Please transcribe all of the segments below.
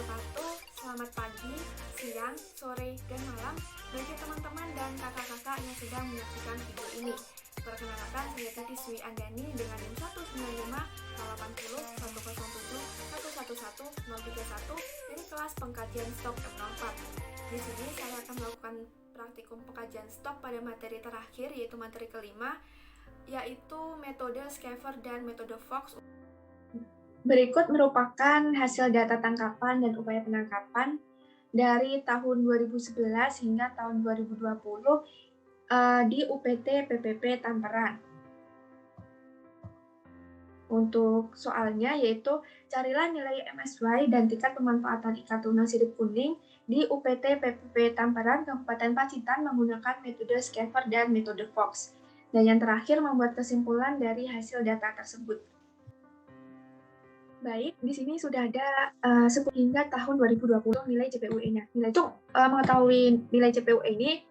wabarakatuh. Selamat pagi, siang, sore, dan malam bagi teman-teman dan kakak-kakak yang sedang menyaksikan video ini. Perkenalkan, saya Titi Swi Andani dengan NIM 195-810-107-111-031 dari kelas pengkajian stok M04. Di sini saya akan melakukan praktikum pengkajian stok pada materi terakhir, yaitu materi kelima, yaitu metode Schaeffer dan metode Fox. Berikut merupakan hasil data tangkapan dan upaya penangkapan dari tahun 2011 hingga tahun 2020 di UPT PPP Tamperan. Untuk soalnya yaitu carilah nilai MSY dan tingkat pemanfaatan ikan tuna sirip kuning di UPT PPP Tamperan Kabupaten Pacitan menggunakan metode Schaeffer dan metode Fox. Dan yang terakhir membuat kesimpulan dari hasil data tersebut. Baik, di sini sudah ada 10 hingga tahun 2020 nilai CPUE-nya. Untuk mengetahui nilai CPUE ini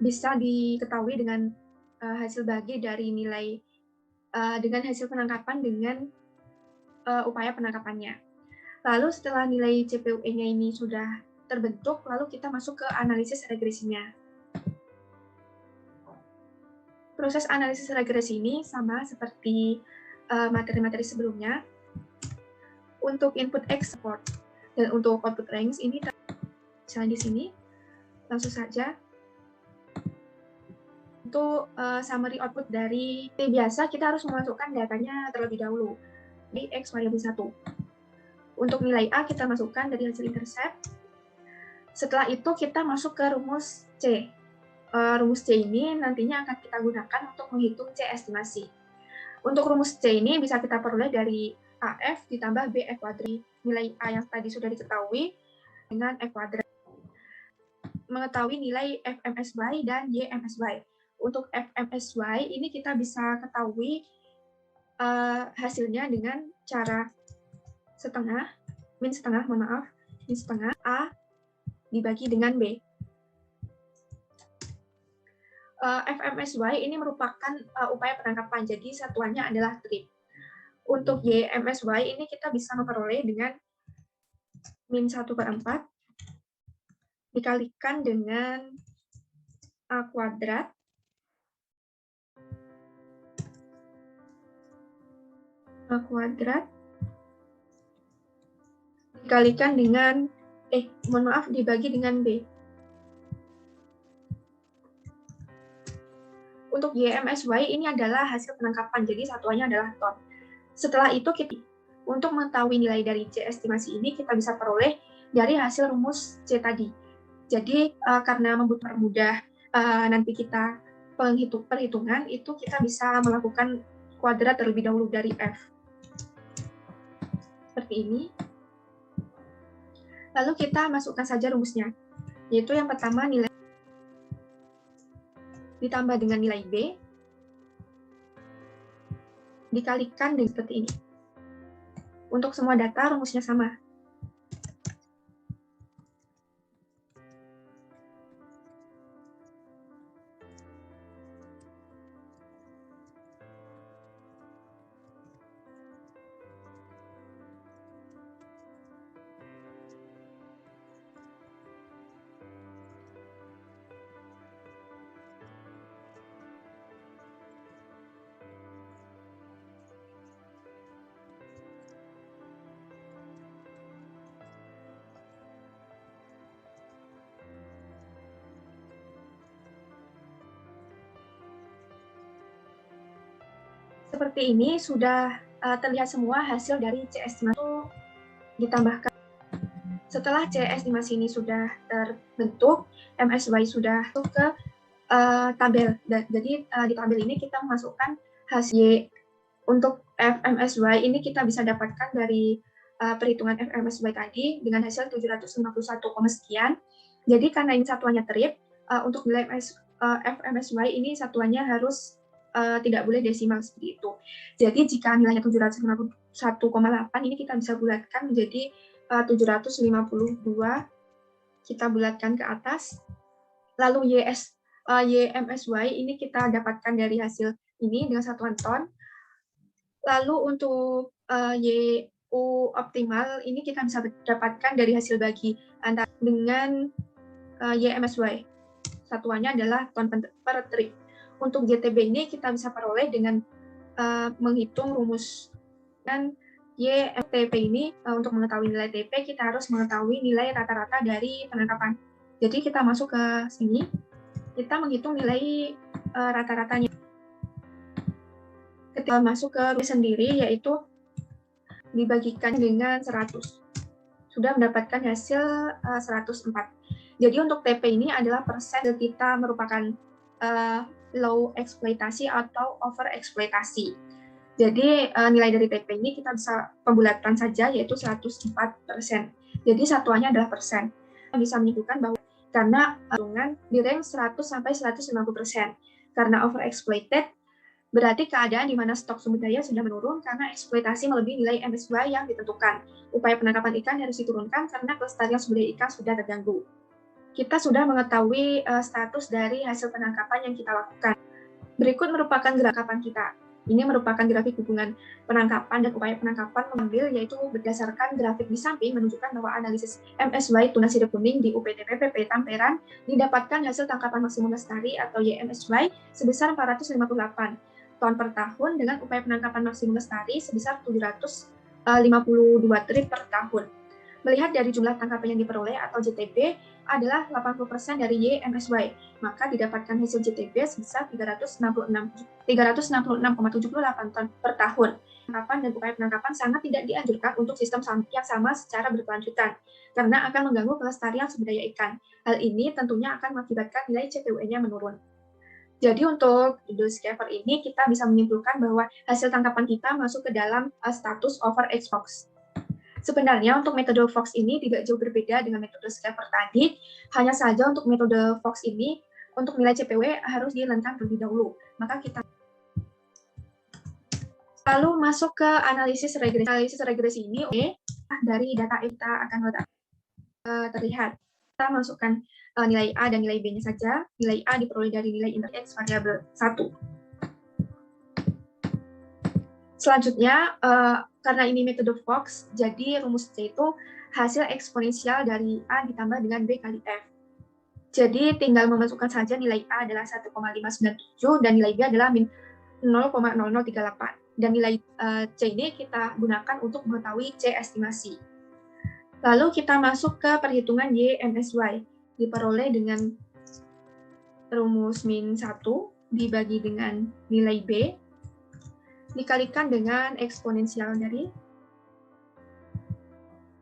bisa diketahui dengan hasil bagi dari nilai dengan hasil penangkapan dengan upaya penangkapannya. Lalu setelah nilai CPUE-nya ini sudah terbentuk, lalu kita masuk ke analisis regresinya. Proses analisis regresi ini sama seperti materi-materi sebelumnya. Untuk input export dan untuk output range ini misalnya di sini langsung saja untuk summary output dari biasa kita harus memasukkan datanya terlebih dahulu di X variabel 1. Untuk nilai A kita masukkan dari hasil intercept. Setelah itu kita masuk ke rumus C. Rumus C ini nantinya akan kita gunakan untuk menghitung C estimasi. Untuk rumus C ini bisa kita peroleh dari AF ditambah BF kuadrat. Nilai A yang tadi sudah diketahui dengan F kuadrat. Mengetahui nilai FMSY dan YMSY. Untuk FMSY ini kita bisa ketahui hasilnya dengan cara min setengah A dibagi dengan B. FMSY ini merupakan upaya penangkapan, jadi satuannya adalah trip. Untuk YMSY ini kita bisa memperoleh dengan min 1/4 dikalikan dengan A kuadrat dikalikan dengan dibagi dengan B. Untuk YMSY ini adalah hasil penangkapan, jadi satuannya adalah ton. Setelah itu untuk mengetahui nilai dari C estimasi ini kita bisa peroleh dari hasil rumus C tadi. Jadi karena mempermudah nanti kita perhitungan itu kita bisa melakukan kuadrat terlebih dahulu dari F. Seperti ini. Lalu kita masukkan saja rumusnya, yaitu yang pertama nilai ditambah dengan nilai B dikalikan dengan seperti ini. Untuk semua data rumusnya sama. Seperti ini sudah terlihat semua hasil dari C estimasi ditambahkan. Setelah C estimasi ini sudah terbentuk, MSY sudah masuk ke tabel. Jadi di tabel ini kita memasukkan hasil Y. Untuk FMSY ini kita bisa dapatkan dari perhitungan FMSY tadi dengan hasil 751, sekian. Jadi karena ini satuannya trip, untuk nilai FMSY ini satuannya harus tidak boleh desimal seperti itu. Jadi jika nilainya 751,8 ini kita bisa bulatkan menjadi 752, kita bulatkan ke atas. Lalu YMSY ini kita dapatkan dari hasil ini dengan satuan ton. Lalu untuk optimal ini kita bisa dapatkan dari hasil bagi antara dengan YMSY. Satuannya adalah ton per trip. Untuk JTB ini kita bisa peroleh dengan menghitung rumus dan YMTP ini. Untuk mengetahui nilai TP kita harus mengetahui nilai rata-rata dari penangkapan. Jadi kita masuk ke sini, kita menghitung nilai rata-ratanya. Ketika masuk ke rumus sendiri, yaitu dibagikan dengan 100. Sudah mendapatkan hasil 104. Jadi untuk TP ini adalah persen kita merupakan low eksploitasi atau over eksploitasi. Jadi nilai dari TP ini kita bisa pembulatan saja, yaitu 104%. Jadi satuannya adalah persen. Bisa menunjukkan bahwa karena hitungan di range 100 sampai 150%. Karena over exploited berarti keadaan di mana stok sumber daya sudah menurun karena eksploitasi melebihi nilai MSY yang ditentukan. Upaya penangkapan ikan harus diturunkan karena kelestarian sumber daya ikan sudah terganggu. Kita sudah mengetahui status dari hasil penangkapan yang kita lakukan. Berikut merupakan grafik kita. Ini merupakan grafik hubungan penangkapan dan upaya penangkapan mengambil, yaitu berdasarkan grafik di samping menunjukkan bahwa analisis MSY tuna sirip kuning di UPTPPP Tamperan didapatkan hasil tangkapan maksimum lestari atau YMSY sebesar 458 ton per tahun dengan upaya penangkapan maksimum lestari sebesar 752 trip per tahun. Melihat dari jumlah tangkapan yang diperoleh atau JTB adalah 80% dari YMSY, maka didapatkan hasil JTB sebesar 366,78 ton per tahun. Penangkapan dan upaya penangkapan sangat tidak dianjurkan untuk sistem yang sama secara berkelanjutan, karena akan mengganggu kelestarian sumber daya ikan. Hal ini tentunya akan mengakibatkan nilai CPUE-nya menurun. Jadi untuk judul Scaver ini kita bisa menyimpulkan bahwa hasil tangkapan kita masuk ke dalam status over exploitation. Sebenarnya untuk metode Fox ini tidak jauh berbeda dengan metode Scaver tadi, hanya saja untuk metode Fox ini, untuk nilai CPW harus dilentang terlebih dahulu. Maka kita lalu masuk ke analisis regresi. Analisis regresi ini dari data kita akan terlihat. Kita masukkan nilai A dan nilai B-nya saja. Nilai A diperoleh dari nilai inter X variabel 1. Selanjutnya, karena ini metode Fox, jadi rumus C itu hasil eksponensial dari A ditambah dengan B kali F. Jadi tinggal memasukkan saja nilai A adalah 1,597 dan nilai B adalah min 0,0038. Dan nilai C ini kita gunakan untuk mengetahui C estimasi. Lalu kita masuk ke perhitungan YMSY. Diperoleh dengan rumus min 1 dibagi dengan nilai B dikalikan dengan eksponensial dari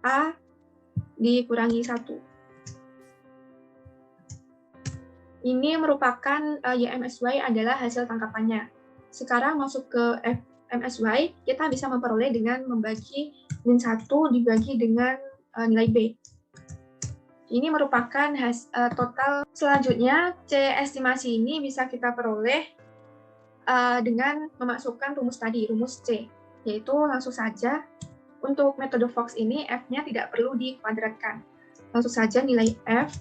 A dikurangi 1. Ini merupakan YMSY adalah hasil tangkapannya. Sekarang masuk ke FMSY, kita bisa memperoleh dengan membagi min 1 dibagi dengan nilai B. Ini merupakan total. Selanjutnya, C estimasi ini bisa kita peroleh dengan memasukkan rumus tadi, rumus C, yaitu langsung saja untuk metode Fox ini F-nya tidak perlu dikuadratkan. Langsung saja nilai F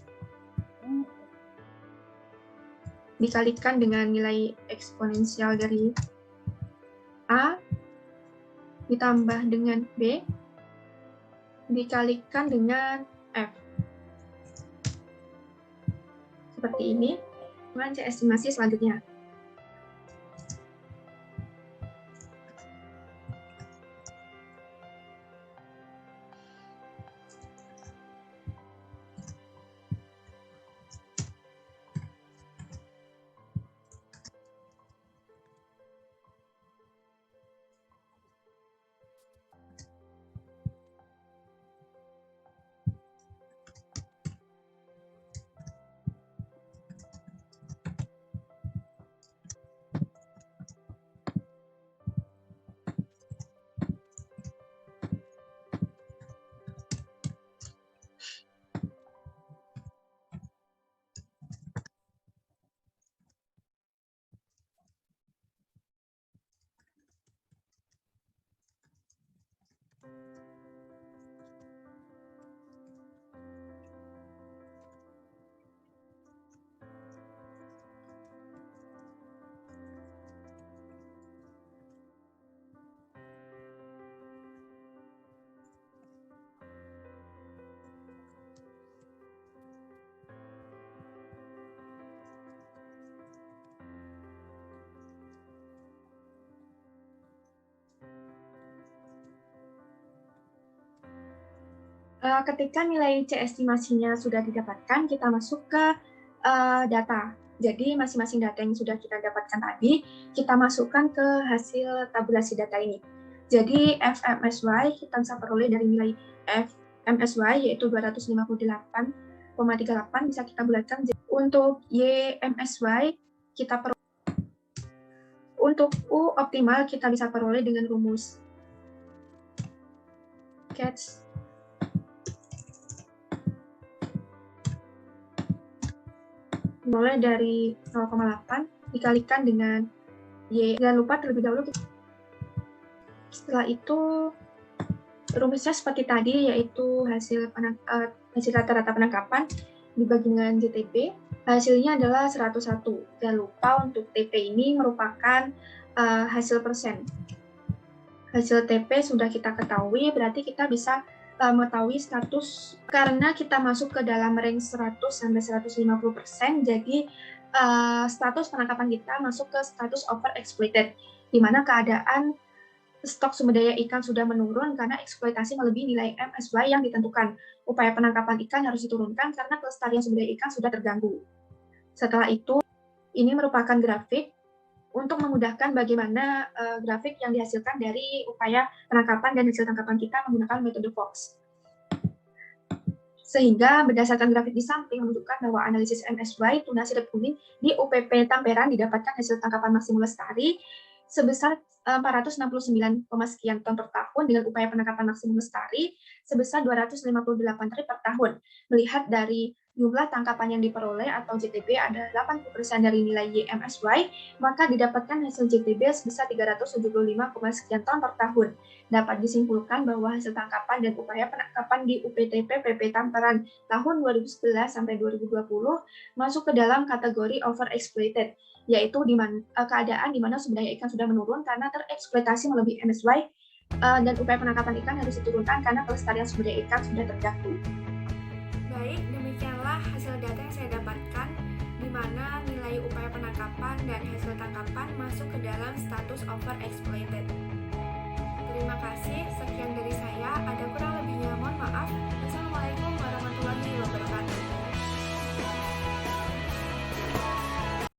dikalikan dengan nilai eksponensial dari A ditambah dengan B dikalikan dengan F. Seperti ini. Dengan C estimasi selanjutnya. Ketika nilai C estimasinya sudah didapatkan, kita masuk ke data. Jadi masing-masing data yang sudah kita dapatkan tadi, kita masukkan ke hasil tabulasi data ini. Jadi FMSY kita bisa peroleh dari nilai FMSY yaitu 258,38 bisa kita bulatkan. Untuk YMSY kita peroleh. Untuk U optimal kita bisa peroleh dengan rumus catch mulai dari 0,8 dikalikan dengan Y. Jangan lupa terlebih dahulu setelah itu rumusnya seperti tadi, yaitu hasil rata-rata penangkapan dibagi dengan JTP. Hasilnya adalah 101. Jangan lupa untuk TP ini merupakan hasil persen. Hasil TP sudah kita ketahui, berarti kita bisa mengetahui status karena kita masuk ke dalam range 100 sampai 150%, jadi status penangkapan kita masuk ke status overexploited, di mana keadaan stok sumber daya ikan sudah menurun karena eksploitasi melebihi nilai MSY yang ditentukan. Upaya penangkapan ikan harus diturunkan karena kelestarian sumber daya ikan sudah terganggu. Setelah itu, ini merupakan grafik untuk memudahkan bagaimana grafik yang dihasilkan dari upaya penangkapan dan hasil tangkapan kita menggunakan metode Fox. Sehingga berdasarkan grafik di samping menunjukkan bahwa analisis MSY tuna sirip kuning di UPP Tamperan didapatkan hasil tangkapan maksimum lestari sebesar 469, sekian ton per tahun dengan upaya penangkapan maksimum lestari sebesar 258 trip per tahun. Melihat dari jumlah tangkapan yang diperoleh atau JTB ada 80% dari nilai YMSY, maka didapatkan hasil JTB sebesar 375, sekian ton per tahun. Dapat disimpulkan bahwa hasil tangkapan dan upaya penangkapan di UPTP PP Tamperan tahun 2011 sampai 2020 masuk ke dalam kategori overexploited, yaitu keadaan di mana sumber daya ikan sudah menurun karena tereksploitasi melebihi MSY, dan upaya penangkapan ikan harus diturunkan karena kelestarian sumber daya ikan sudah terganggu. Baik, demikianlah hasil data yang saya dapatkan, di mana nilai upaya penangkapan dan hasil tangkapan masuk ke dalam status overexploited. Terima kasih, sekian dari saya. Ada kurang lebihnya mohon maaf.